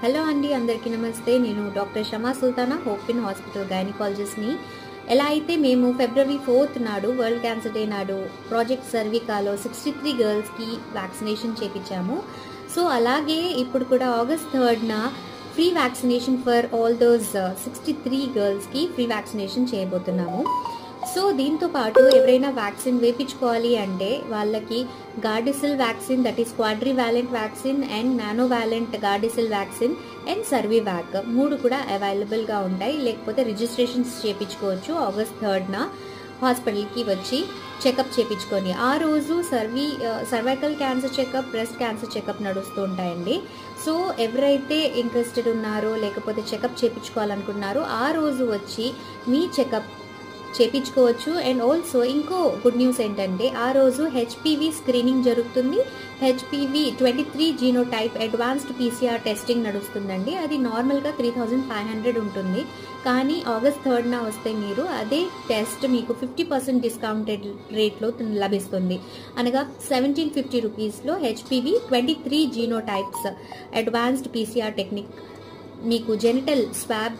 Hello అండి, అందరికీ నమస్తే. నేను doctor Shama Sultana, hope in hospital గైనకాలజిస్ట్ని. ఎలా అయితే మేము February 4th నాడు, వరల్డ్ క్యాన్సర్ డే నాడు ప్రాజెక్ట్ సర్వికాలో 63 గర్ల్స్కి వ్యాక్సినేషన్ చేయించాము. సో అలాగే ఇప్పుడు కూడా August 3rd free vaccination for all those 63 గర్ల్స్కి ఫ్రీ వ్యాక్సినేషన్ చేయబోతున్నాము. సో దీంతో పాటు ఎవరైనా వ్యాక్సిన్ వేయించుకోవాలి అంటే వాళ్ళకి Gardasil vaccine, that is quadrivalent vaccine and nonavalent Gardasil vaccine and Cervavac 3 కూడా అవైలబుల్గా ఉంటాయి. లేకపోతే రిజిస్ట్రేషన్స్ చేయించుకోవచ్చు. August 3rd హాస్పిటల్కి వచ్చి చెకప్ చేయించుకొని ఆ రోజు cervical cancer checkup, breast cancer checkup నడుస్తూ ఉంటాయండి. సో ఎవరైతే ఇంట్రెస్టెడ్ ఉన్నారో లేకపోతే చెకప్ చేయించుకోవాలనుకున్నారో ఆ రోజు వచ్చి మీ చెకప్ చేయించుకోవచ్చు. అండ్ ఆల్సో ఇంకో గుడ్ న్యూస్ ఏంటంటే ఆ రోజు HPV స్క్రీనింగ్ జరుగుతుంది. HPV 23 genotype advanced PCR testing నడుస్తుందండి. అది నార్మల్గా 3500 ఉంటుంది. కానీ August 3rd వస్తే మీరు అదే టెస్ట్ మీకు 50% డిస్కౌంటెడ్ రేట్లో లభిస్తుంది. అనగా 1750 రూపీస్లో HPV 23 genotypes advanced PCR technique మీకు జెనిటల్ స్వాబ్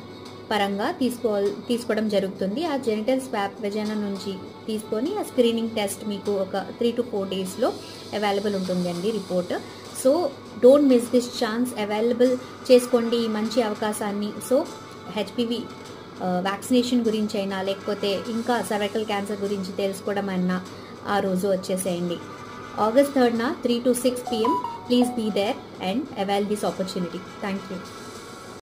పరంగా తీసుకోవడం జరుగుతుంది. ఆ జెనిటల్ స్వాబ్ వెజైనా నుంచి తీసుకొని ఆ స్క్రీనింగ్ టెస్ట్ మీకు ఒక 3 to 4 డేస్లో అవైలబుల్ ఉంటుందండి report. So don't miss this chance, available చేసుకోండి ఈ మంచి అవకాశాన్ని. సో HPV వ్యాక్సినేషన్ గురించి అయినా లేకపోతే ఇంకా సర్వైకల్ క్యాన్సర్ గురించి తెలుసుకోవడం అన్నా ఆ రోజు వచ్చేసేయండి. August 3rd 3 to 6 PM. Please be there and avail this opportunity. Thank you.